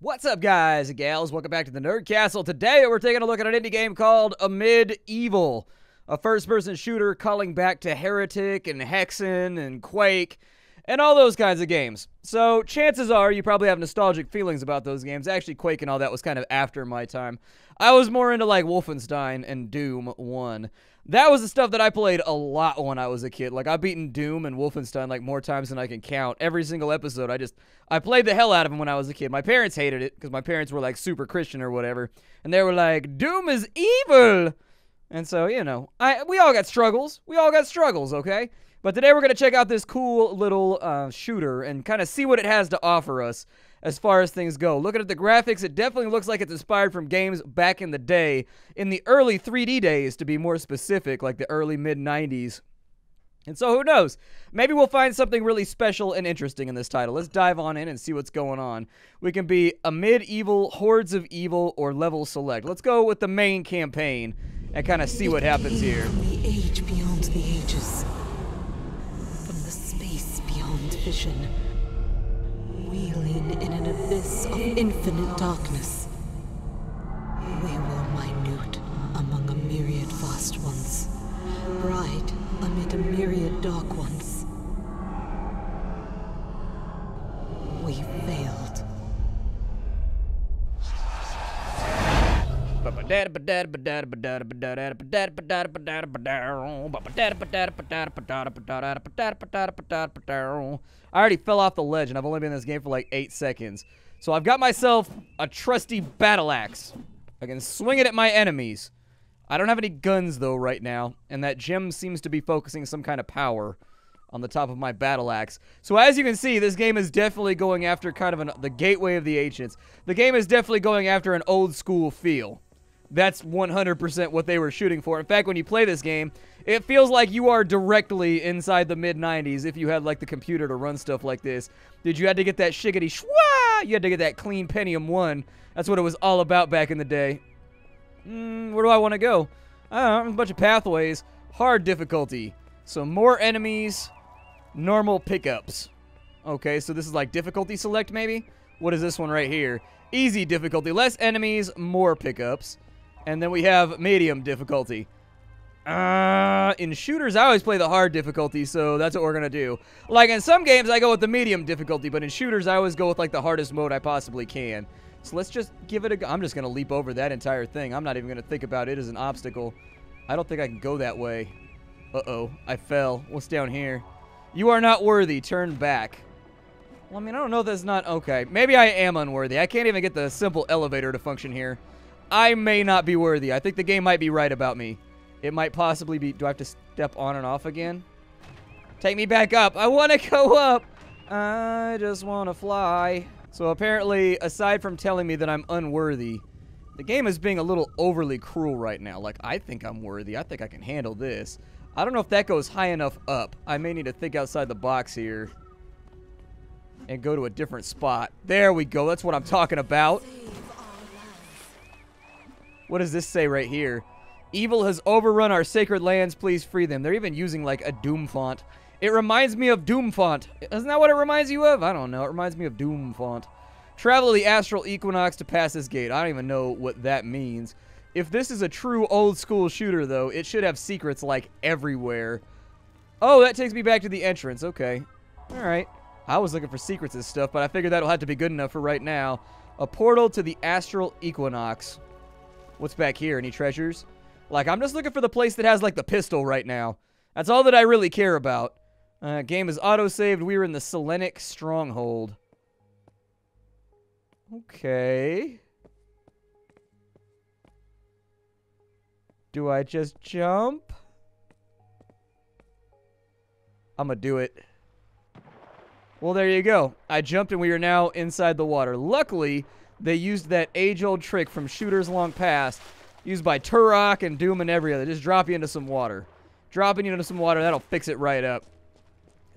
What's up, guys and gals? Welcome back to the Nerd Castle. Today, we're taking a look at an indie game called Amid Evil, a first-person shooter calling back to Heretic and Hexen and Quake and all those kinds of games. So, chances are you probably have nostalgic feelings about those games. Actually, Quake and all that was kind of after my time. I was more into, like, Wolfenstein and Doom 1. That was the stuff that I played a lot when I was a kid. Like, I've beaten Doom and Wolfenstein, like, more times than I can count. Every single episode, I played the hell out of them when I was a kid. My parents hated it, because my parents were, like, super Christian or whatever. And they were like, Doom is evil! And so, you know, we all got struggles. We all got struggles, okay? But today we're going to check out this cool little shooter and kind of see what it has to offer us as far as things go. Looking at the graphics, it definitely looks like it's inspired from games back in the day, in the early 3D days to be more specific, like the early mid-90s. And so who knows? Maybe we'll find something really special and interesting in this title. Let's dive on in and see what's going on. We can be Amid Evil, Hordes of Evil, or Level Select. Let's go with the main campaign and kind of see what happens here. From the age beyond the ages, from the space beyond vision, wheeling in an abyss of infinite darkness. We were minute among a myriad vast ones, bright amid a myriad dark ones. We failed. I already fell off the ledge, and I've only been in this game for like 8 seconds. So I've got myself a trusty battle axe. I can swing it at my enemies. I don't have any guns, though, right now, and that gem seems to be focusing some kind of power on the top of my battle axe. So as you can see, this game is definitely going after kind of the gateway of the ancients. The game is definitely going after an old school feel. That's 100% what they were shooting for. In fact, when you play this game, it feels like you are directly inside the mid-90s if you had, like, the computer to run stuff like this. You had to get that shiggity shwa! You had to get that clean Pentium 1. That's what it was all about back in the day. Where do I want to go? I don't know, a bunch of pathways. Hard difficulty. So more enemies, normal pickups. Okay, so this is like difficulty select maybe? What is this one right here? Easy difficulty, less enemies, more pickups. And then we have medium difficulty. In shooters, I always play the hard difficulty, so that's what we're going to do. Like, in some games, I go with the medium difficulty, but in shooters, I always go with, like, the hardest mode I possibly can. So let's just give it a go. I'm just going to leap over that entire thing. I'm not even going to think about it as an obstacle. I don't think I can go that way. Uh-oh, I fell. What's down here? You are not worthy. Turn back. Well, I mean, I don't know if that's not... Okay, maybe I am unworthy. I can't even get the simple elevator to function here. I may not be worthy. I think the game might be right about me. It might possibly be... Do I have to step on and off again? Take me back up. I want to go up. I just want to fly. So apparently, aside from telling me that I'm unworthy, the game is being a little overly cruel right now. Like, I think I'm worthy. I think I can handle this. I don't know if that goes high enough up. I may need to think outside the box here and go to a different spot. There we go. That's what I'm talking about. What does this say right here? Evil has overrun our sacred lands. Please free them. They're even using, like, a Doom font. It reminds me of Doom font. Isn't that what it reminds you of? I don't know. It reminds me of Doom font. Travel to the astral equinox to pass this gate. I don't even know what that means. If this is a true old school shooter, though, it should have secrets, like, everywhere. Oh, that takes me back to the entrance. Okay. All right. I was looking for secrets and stuff, but I figured that'll have to be good enough for right now. A portal to the astral equinox. What's back here? Any treasures? Like, I'm just looking for the place that has, like, the pistol right now. That's all that I really care about. Game is auto-saved. We're in the Selenic Stronghold. Okay. Do I just jump? I'm gonna do it. Well, there you go. I jumped and we are now inside the water. Luckily, they used that age-old trick from shooters long past, used by Turok and Doom and every other. Just drop you into some water. Dropping you into some water, that'll fix it right up.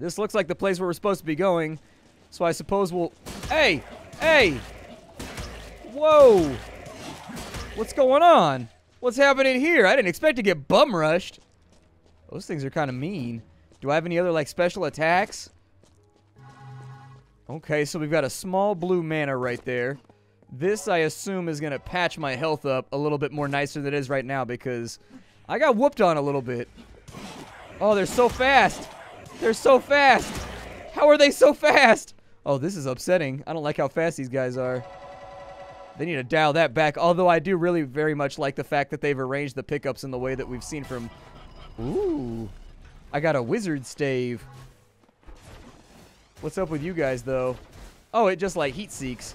This looks like the place where we're supposed to be going, so I suppose we'll... Hey! Hey! Whoa! What's going on? What's happening here? I didn't expect to get bum rushed. Those things are kind of mean. Do I have any other, like, special attacks? Okay, so we've got a small blue mana right there. This, I assume, is going to patch my health up a little bit more nicer than it is right now because I got whooped on a little bit. Oh, they're so fast. They're so fast. How are they so fast? Oh, this is upsetting. I don't like how fast these guys are. They need to dial that back, although I do really very much like the fact that they've arranged the pickups in the way that we've seen from... Ooh. I got a wizard stave. What's up with you guys, though? Oh, it just, like, heat seeks.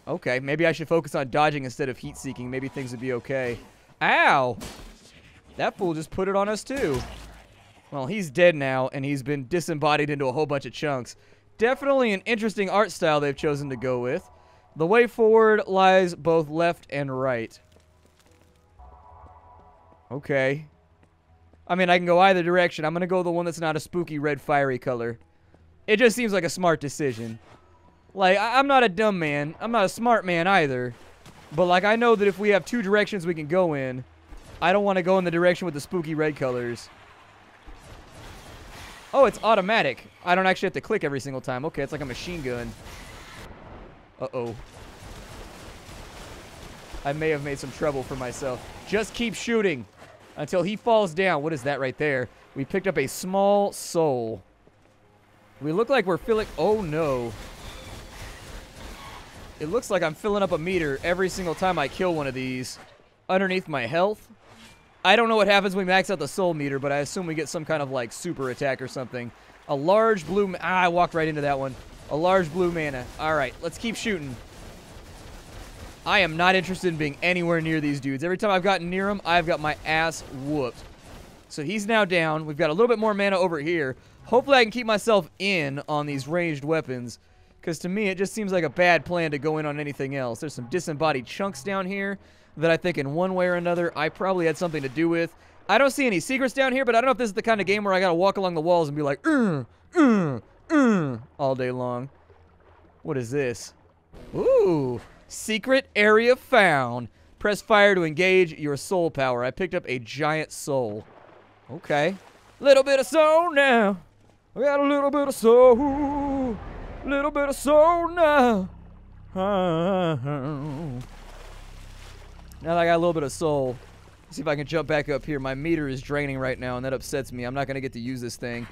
Okay, maybe I should focus on dodging instead of heat seeking. Maybe things would be okay. Ow! That fool just put it on us, too. Well, he's dead now, and he's been disembodied into a whole bunch of chunks. Definitely an interesting art style they've chosen to go with. The way forward lies both left and right. Okay. I mean, I can go either direction. I'm going to go the one that's not a spooky red fiery color. It just seems like a smart decision. Like, I'm not a dumb man. I'm not a smart man either. But, like, I know that if we have two directions we can go in, I don't want to go in the direction with the spooky red colors. Oh, it's automatic. I don't actually have to click every single time. Okay, it's like a machine gun. Uh-oh. I may have made some trouble for myself. Just keep shooting until he falls down. What is that right there? We picked up a small soul. We look like we're filling... Oh, no. It looks like I'm filling up a meter every single time I kill one of these. Underneath my health. I don't know what happens when we max out the soul meter, but I assume we get some kind of, like, super attack or something. A large blue... I walked right into that one. A large blue mana. Alright, let's keep shooting. I am not interested in being anywhere near these dudes. Every time I've gotten near them, I've got my ass whooped. So he's now down. We've got a little bit more mana over here. Hopefully I can keep myself in on these ranged weapons. Because to me, it just seems like a bad plan to go in on anything else. There's some disembodied chunks down here that I think in one way or another I probably had something to do with. I don't see any secrets down here, but I don't know if this is the kind of game where I gotta walk along the walls and be like, all day long. What is this? Ooh, secret area found. Press fire to engage your soul power. I picked up a giant soul. Okay. Little bit of soul now. I got a little bit of soul. Little bit of soul now. Now that I got a little bit of soul, let's see if I can jump back up here. My meter is draining right now, and that upsets me. I'm not going to get to use this thing.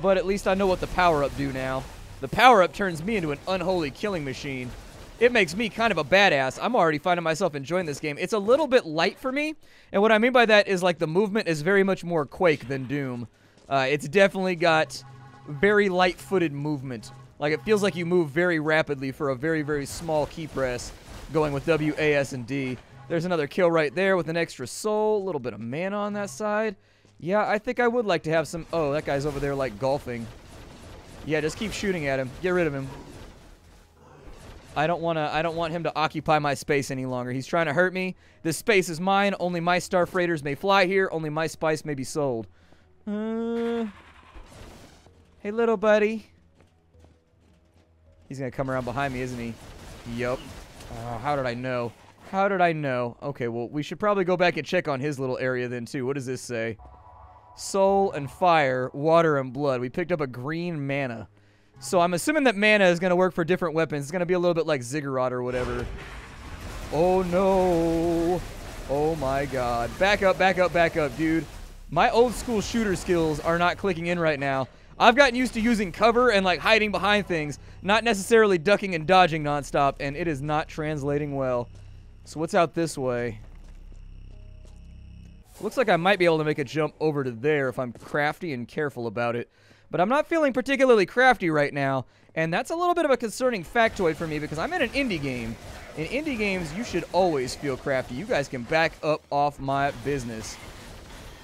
But at least I know what the power-up do now. The power-up turns me into an unholy killing machine. It makes me kind of a badass. I'm already finding myself enjoying this game. It's a little bit light for me, and what I mean by that is, like, the movement is very much more Quake than Doom. It's definitely got very light-footed movement. Like, it feels like you move very rapidly for a very, very small key press going with W, A, S, and D. There's another kill right there with an extra soul. A little bit of mana on that side. Yeah, I think I would like to have some... Oh, that guy's over there, like, golfing. Yeah, just keep shooting at him. Get rid of him. I don't want him to occupy my space any longer. He's trying to hurt me. This space is mine. Only my star freighters may fly here. Only my spice may be sold. Hey, little buddy. He's going to come around behind me, isn't he? Yup. Oh, how did I know? How did I know? Okay, well, we should probably go back and check on his little area then, too. What does this say? Soul and fire, water and blood. We picked up a green mana. So I'm assuming that mana is going to work for different weapons. It's going to be a little bit like Ziggurat or whatever. Oh, no. Oh, my God. Back up, back up, back up, dude. My old school shooter skills are not clicking in right now. I've gotten used to using cover and, like, hiding behind things, not necessarily ducking and dodging nonstop, and it is not translating well. So what's out this way? Looks like I might be able to make a jump over to there if I'm crafty and careful about it. But I'm not feeling particularly crafty right now, and that's a little bit of a concerning factoid for me because I'm in an indie game. In indie games, you should always feel crafty. You guys can back up off my business.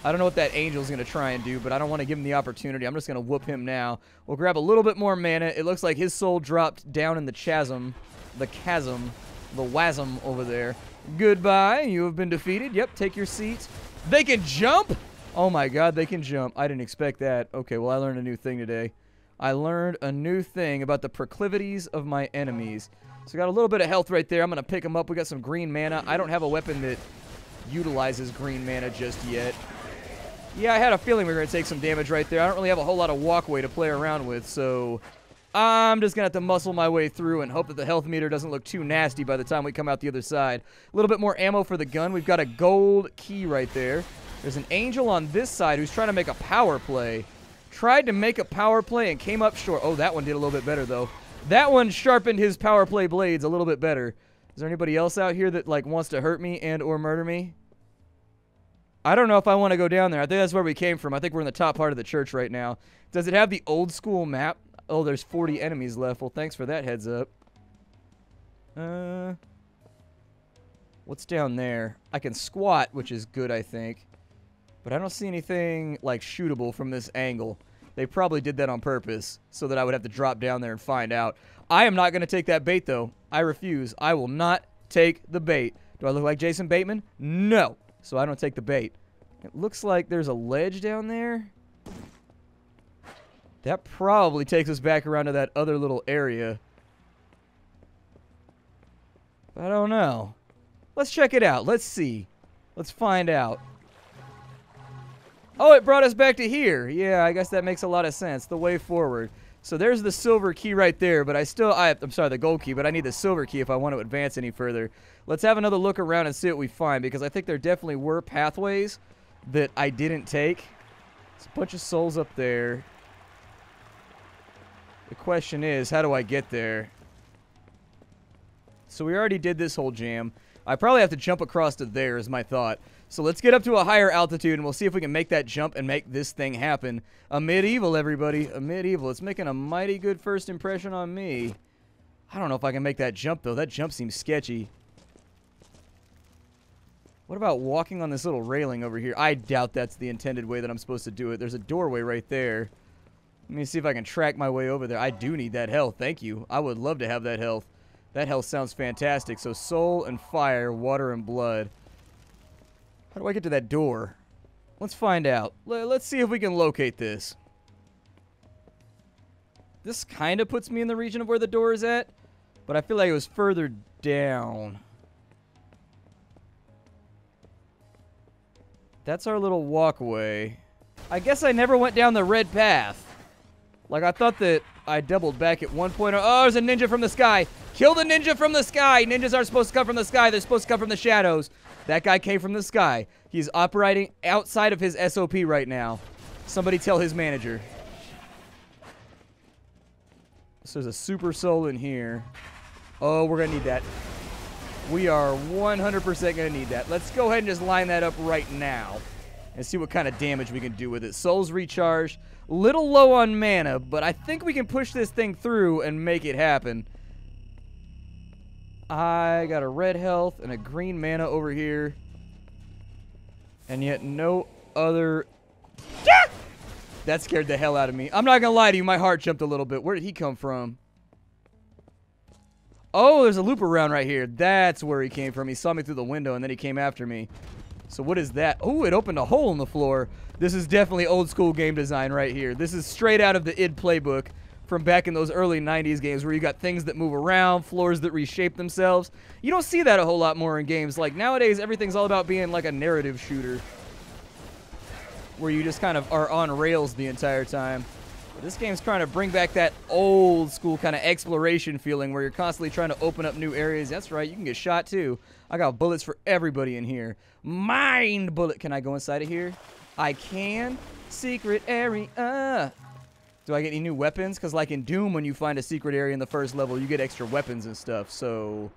I don't know what that angel's going to try and do, but I don't want to give him the opportunity. I'm just going to whoop him now. We'll grab a little bit more mana. It looks like his soul dropped down in the chasm. The chasm. The wasm over there. Goodbye. You have been defeated. Yep, take your seat. They can jump? Oh my God, they can jump. I didn't expect that. Okay, well, I learned a new thing today. I learned a new thing about the proclivities of my enemies. So I got a little bit of health right there. I'm going to pick them up. We got some green mana. I don't have a weapon that utilizes green mana just yet. Yeah, I had a feeling we were going to take some damage right there. I don't really have a whole lot of walkway to play around with, so I'm just going to have to muscle my way through and hope that the health meter doesn't look too nasty by the time we come out the other side. A little bit more ammo for the gun. We've got a gold key right there. There's an angel on this side who's trying to make a power play. Tried to make a power play and came up short. Oh, that one did a little bit better, though. That one sharpened his power play blades a little bit better. Is there anybody else out here that, like, wants to hurt me and or murder me? I don't know if I want to go down there. I think that's where we came from. I think we're in the top part of the church right now. Does it have the old school map? Oh, there's 40 enemies left. Well, thanks for that heads up. What's down there? I can squat, which is good, I think. But I don't see anything, like, shootable from this angle. They probably did that on purpose so that I would have to drop down there and find out. I am not going to take that bait, though. I refuse. I will not take the bait. Do I look like Jason Bateman? No. So I don't take the bait. It looks like there's a ledge down there. That probably takes us back around to that other little area. I don't know. Let's check it out. Let's see. Let's find out. Oh, it brought us back to here. Yeah, I guess that makes a lot of sense. The way forward. So there's the silver key right there, but I'm sorry, the gold key, but I need the silver key if I want to advance any further. Let's have another look around and see what we find, because I think there definitely were pathways that I didn't take. There's a bunch of souls up there. The question is, how do I get there? So we already did this whole jam. I probably have to jump across to there is my thought. So let's get up to a higher altitude and we'll see if we can make that jump and make this thing happen. A medieval, everybody. A medieval. It's making a mighty good first impression on me. I don't know if I can make that jump, though. That jump seems sketchy. What about walking on this little railing over here? I doubt that's the intended way that I'm supposed to do it. There's a doorway right there. Let me see if I can track my way over there. I do need that health. Thank you. I would love to have that health. That health sounds fantastic. So soul and fire, water and blood. How do I get to that door? Let's find out. Let's see if we can locate this. This kind of puts me in the region of where the door is at, but I feel like it was further down. That's our little walkway. I guess I never went down the red path. Like, I thought that I doubled back at one point. Oh, there's a ninja from the sky. Kill the ninja from the sky. Ninjas aren't supposed to come from the sky. They're supposed to come from the shadows. That guy came from the sky. He's operating outside of his SOP right now. Somebody tell his manager. So there's a super soul in here. Oh, we're going to need that. We are 100% going to need that. Let's go ahead and just line that up right now and see what kind of damage we can do with it. Souls recharged. Little low on mana, but I think we can push this thing through and make it happen. I got a red health and a green mana over here. And yet no other... Ah! That scared the hell out of me. I'm not going to lie to you. My heart jumped a little bit. Where did he come from? Oh, there's a loop around right here. That's where he came from. He saw me through the window and then he came after me. So what is that? Oh, it opened a hole in the floor. This is definitely old school game design right here. This is straight out of the id playbook from back in those early 90s games where you got things that move around, floors that reshape themselves. You don't see that a whole lot more in games. Like nowadays, everything's all about being like a narrative shooter where you just kind of are on rails the entire time. This game's trying to bring back that old school kind of exploration feeling where you're constantly trying to open up new areas. That's right, you can get shot too. I got bullets for everybody in here. Mind bullet. Can I go inside of here? I can. Secret area. Do I get any new weapons? Because like in Doom, when you find a secret area in the first level, you get extra weapons and stuff. So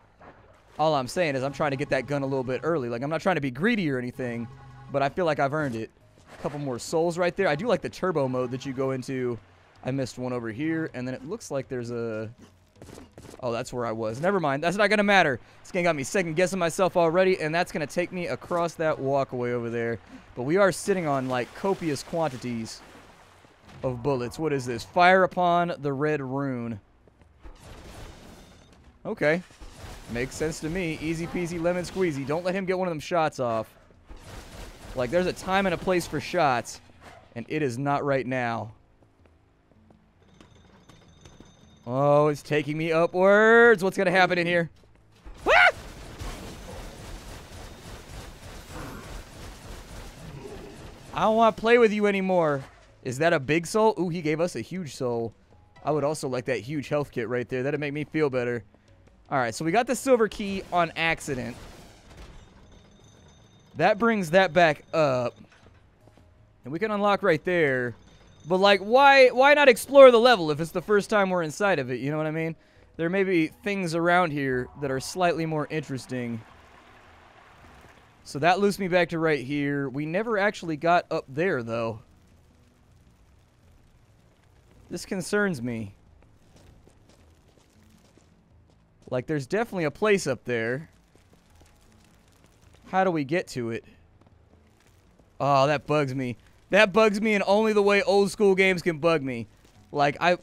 all I'm saying is I'm trying to get that gun a little bit early. Like I'm not trying to be greedy or anything, but I feel like I've earned it. A couple more souls right there. I do like the turbo mode that you go into. I missed one over here, and then it looks like there's a... Oh, that's where I was. Never mind. That's not going to matter. This game got me second-guessing myself already, and that's going to take me across that walkway over there. But we are sitting on, like, copious quantities of bullets. What is this? Fire upon the red rune. Okay. Makes sense to me. Easy peasy lemon squeezy. Don't let him get one of them shots off. Like, there's a time and a place for shots, and it is not right now. Oh, it's taking me upwards. What's going to happen in here? Ah! I don't want to play with you anymore. Is that a big soul? Ooh, he gave us a huge soul. I would also like that huge health kit right there. That'd make me feel better. Alright, so we got the silver key on accident. That brings that back up. And we can unlock right there. But, like, why not explore the level if it's the first time we're inside of it? You know what I mean? There may be things around here that are slightly more interesting. So that loops me back to right here. We never actually got up there, though. This concerns me. Like, there's definitely a place up there. How do we get to it? Oh, that bugs me. That bugs me in only the way old school games can bug me. Like, I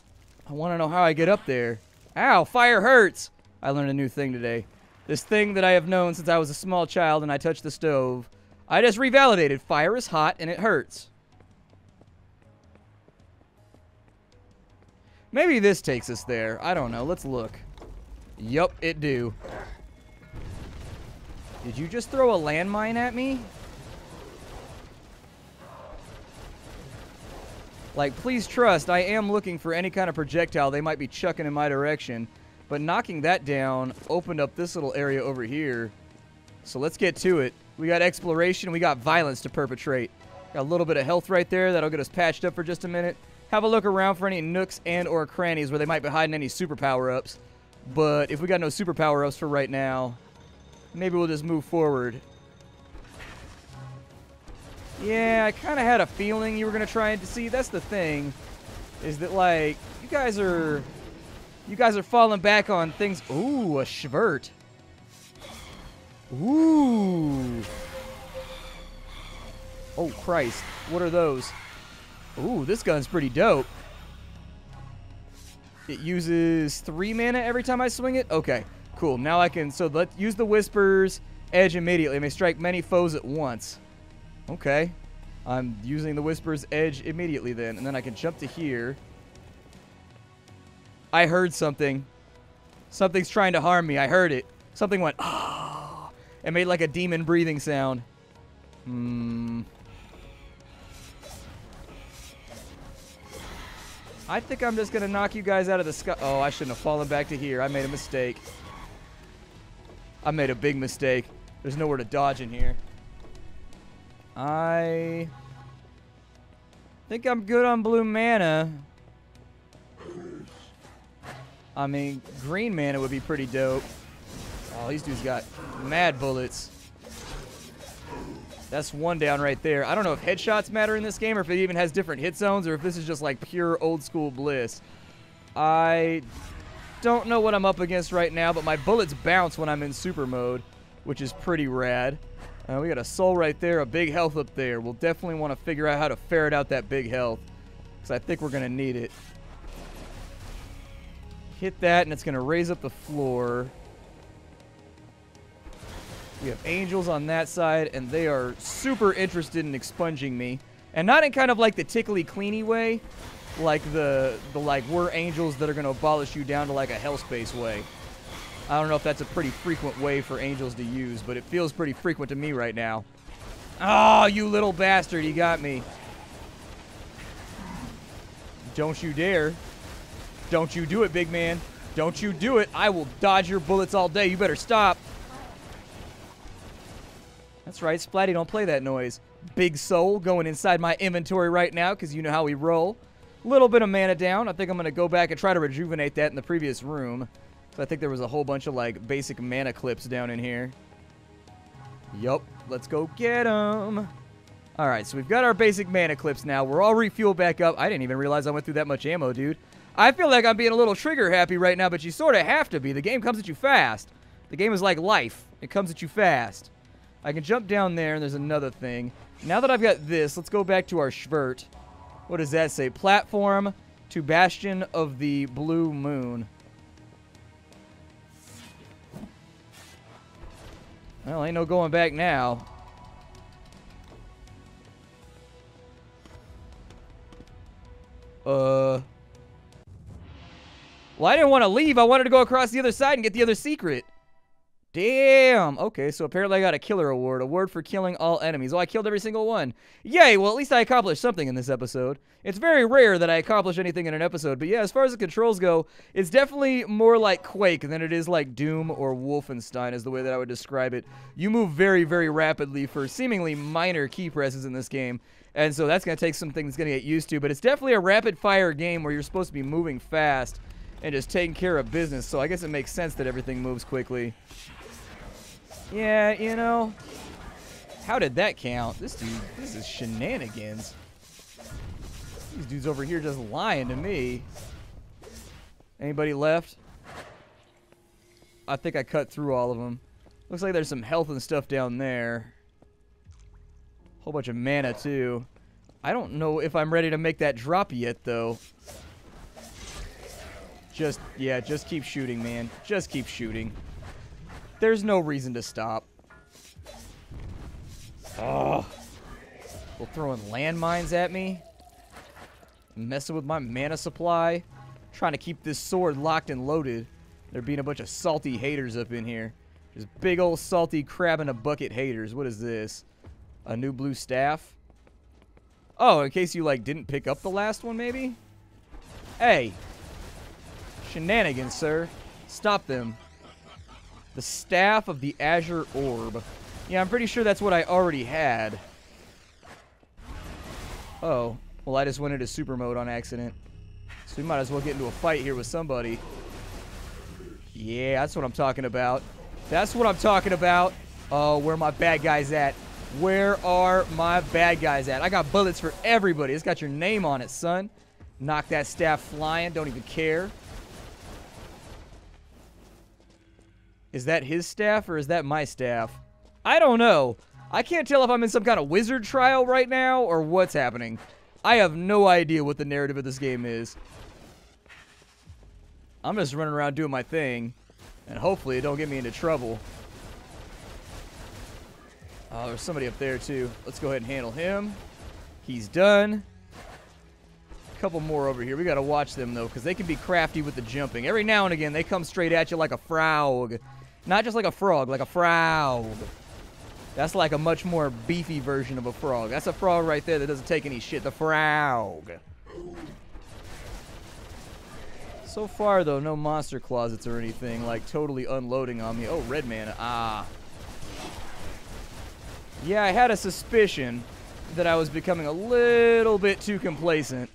want to know how I get up there. Ow, fire hurts. I learned a new thing today. This thing that I have known since I was a small child and I touched the stove. I just revalidated. Fire is hot and it hurts. Maybe this takes us there. I don't know. Let's look. Yup, it do. Did you just throw a landmine at me? Like, please trust, I am looking for any kind of projectile they might be chucking in my direction. But knocking that down opened up this little area over here. So let's get to it. We got exploration, we got violence to perpetrate. Got a little bit of health right there. That'll get us patched up for just a minute. Have a look around for any nooks and or crannies where they might be hiding any super power-ups. But if we got no super power-ups for right now, maybe we'll just move forward. Yeah, I kind of had a feeling you were going to try and see. That's the thing, is that, like, you guys are falling back on things. Ooh, a Schvert. Ooh. Oh, Christ. What are those? Ooh, this gun's pretty dope. It uses 3 mana every time I swing it? Okay, cool. Now I can... So let's use the Whisper's Edge immediately. It may strike many foes at once. Okay. I'm using the Whisper's Edge immediately then. And then I can jump to here. I heard something. Something's trying to harm me. I heard it. Something went... Ah. It made like a demon breathing sound. I think I'm just going to knock you guys out of the sky. Oh, I shouldn't have fallen back to here. I made a mistake. I made a big mistake. There's nowhere to dodge in here. I think I'm good on blue mana. I mean, green mana would be pretty dope. Oh, these dudes got mad bullets. That's one down right there. I don't know if headshots matter in this game or if it even has different hit zones or if this is just like pure old school bliss. I don't know what I'm up against right now, but my bullets bounce when I'm in super mode, which is pretty rad. We got a soul right there, a big health up there. We'll definitely want to figure out how to ferret out that big health because I think we're going to need it. Hit that and it's going to raise up the floor. We have angels on that side, and they are super interested in expunging me. And not in kind of like the tickly cleany way, like the like we're angels that are going to abolish you down to like a hellspace way. I don't know if that's a pretty frequent way for angels to use, but it feels pretty frequent to me right now. Oh, you little bastard, you got me. Don't you dare. Don't you do it, big man. Don't you do it. I will dodge your bullets all day. You better stop. That's right, Splatty, don't play that noise. Big soul going inside my inventory right now because you know how we roll. Little bit of mana down. I think I'm going to go back and try to rejuvenate that in the previous room. So I think there was a whole bunch of, like, basic mana clips down in here. Yup, let's go get them. Alright, so we've got our basic mana clips now. We're all refueled back up. I didn't even realize I went through that much ammo, dude. I feel like I'm being a little trigger happy right now, but you sort of have to be. The game comes at you fast. The game is like life. It comes at you fast. I can jump down there, and there's another thing. Now that I've got this, let's go back to our Schvert. What does that say? Platform to Bastion of the Blue Moon. Well, ain't no going back now. Well, I didn't want to leave. I wanted to go across the other side and get the other secret. Damn. Okay, so apparently I got a killer award. Award for killing all enemies. Oh, I killed every single one. Yay, well, at least I accomplished something in this episode. It's very rare that I accomplish anything in an episode, but yeah, as far as the controls go, it's definitely more like Quake than it is like Doom or Wolfenstein is the way that I would describe it. You move very, very rapidly for seemingly minor key presses in this game, and so that's going to take some things going to get used to, but it's definitely a rapid-fire game where you're supposed to be moving fast and just taking care of business, so I guess it makes sense that everything moves quickly. Yeah, you know, how did that count? This is shenanigans. These dudes over here just lying to me. Anybody left? I think I cut through all of them. Looks like there's some health and stuff down there. Whole bunch of mana, too. I don't know if I'm ready to make that drop yet, though. Just keep shooting, man. Just keep shooting. There's no reason to stop. Oh. People throwing landmines at me. Messing with my mana supply. Trying to keep this sword locked and loaded. There being a bunch of salty haters up in here. Just big old salty crab in a bucket haters. What is this? A new blue staff? Oh, in case you, like, didn't pick up the last one, maybe? Hey. Shenanigans, sir. Stop them. The Staff of the Azure Orb. Yeah, I'm pretty sure that's what I already had. Oh. Well, I just went into super mode on accident. So we might as well get into a fight here with somebody. Yeah, that's what I'm talking about. That's what I'm talking about. Oh, where are my bad guys at? Where are my bad guys at? I got bullets for everybody. It's got your name on it, son. Knock that staff flying. Don't even care. Is that his staff or is that my staff? I don't know. I can't tell if I'm in some kind of wizard trial right now or what's happening. I have no idea what the narrative of this game is. I'm just running around doing my thing. And hopefully it don't get me into trouble. Oh, there's somebody up there too. Let's go ahead and handle him. He's done. A couple more over here. We got to watch them though because they can be crafty with the jumping. Every now and again they come straight at you like a frog. Not just like a frog, like a frog. That's like a much more beefy version of a frog. That's a frog right there that doesn't take any shit. The frog. So far, though, no monster closets or anything, like totally unloading on me. Oh, red mana. Ah. Yeah, I had a suspicion that I was becoming a little bit too complacent.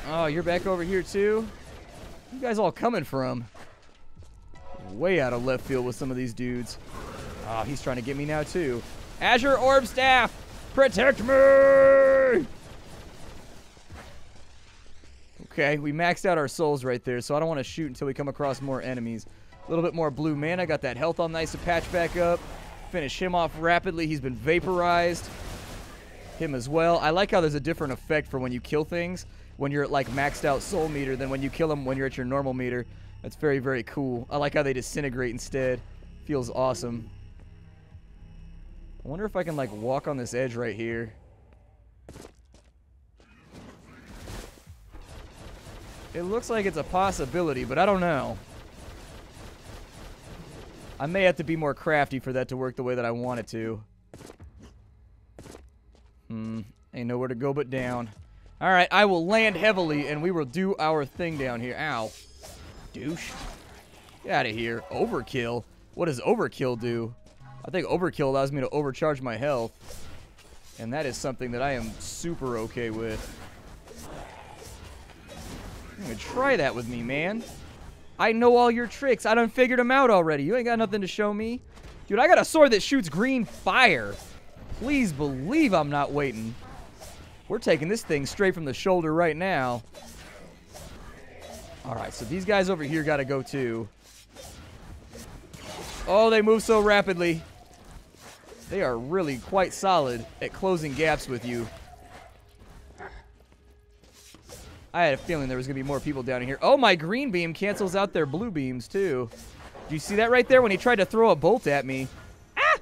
Oh, you're back over here, too? Where you guys all coming from? Way out of left field with some of these dudes. Oh, he's trying to get me now, too. Azure Orb Staff! Protect me! Okay, we maxed out our souls right there, so I don't want to shoot until we come across more enemies. A little bit more blue mana. Got that health all nice to patch back up. Finish him off rapidly. He's been vaporized. Him as well. I like how there's a different effect for when you kill things. When you're at, like, maxed out soul meter than when you kill them when you're at your normal meter. That's very, very cool. I like how they disintegrate instead. Feels awesome. I wonder if I can, like, walk on this edge right here. It looks like it's a possibility, but I don't know. I may have to be more crafty for that to work the way that I want it to. Ain't nowhere to go but down. Alright, I will land heavily, and we will do our thing down here. Ow. Douche. Get out of here. Overkill? What does overkill do? I think overkill allows me to overcharge my health. And that is something that I am super okay with. You can try that with me, man. I know all your tricks. I done figured them out already. You ain't got nothing to show me. Dude, I got a sword that shoots green fire. Please believe I'm not waiting. We're taking this thing straight from the shoulder right now. Alright, so these guys over here gotta go too. Oh, they move so rapidly. They are really quite solid at closing gaps with you. I had a feeling there was going to be more people down here. Oh, my green beam cancels out their blue beams, too. Do you see that right there when he tried to throw a bolt at me? Ah!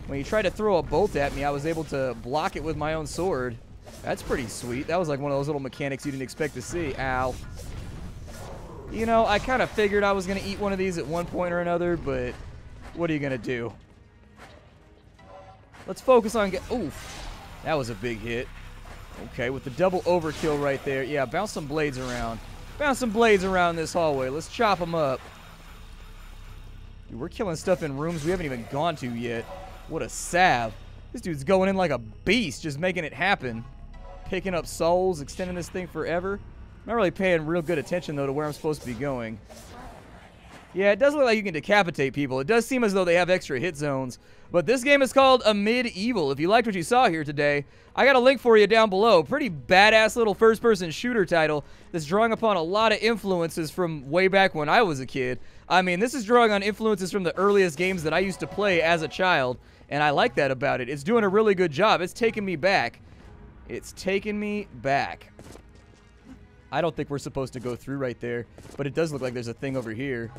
When he tried to throw a bolt at me, I was able to block it with my own sword. That's pretty sweet. That was like one of those little mechanics you didn't expect to see. Ow. You know, I kind of figured I was going to eat one of these at one point or another, but what are you going to do? Let's focus on oof. That was a big hit. Okay, with the double overkill right there. Yeah, bounce some blades around. Bounce some blades around this hallway. Let's chop them up. Dude, we're killing stuff in rooms we haven't even gone to yet. What a sav. This dude's going in like a beast, just making it happen. Picking up souls, extending this thing forever. Not really paying real good attention, though, to where I'm supposed to be going. Yeah, it does look like you can decapitate people. It does seem as though they have extra hit zones. But this game is called Amid Evil. If you liked what you saw here today, I got a link for you down below. Pretty badass little first-person shooter title that's drawing upon a lot of influences from way back when I was a kid. I mean, this is drawing on influences from the earliest games that I used to play as a child, and I like that about it. It's doing a really good job. It's taking me back. It's taking me back. I don't think we're supposed to go through right there, but it does look like there's a thing over here.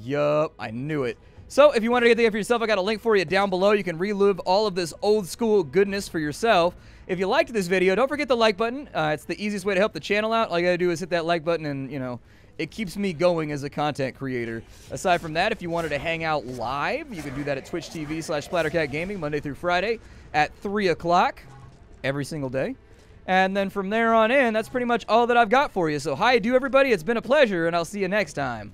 Yup, I knew it. So, if you wanted to get the game for yourself, I got a link for you down below. You can relive all of this old school goodness for yourself. If you liked this video, don't forget the like button. It's the easiest way to help the channel out. All you gotta do is hit that like button and, you know, it keeps me going as a content creator. Aside from that, if you wanted to hang out live, you can do that at Twitch TV/SplatterCatGaming, Monday through Friday at 3 o'clock every single day. And then from there on in, that's pretty much all that I've got for you. So, hi, everybody. It's been a pleasure, and I'll see you next time.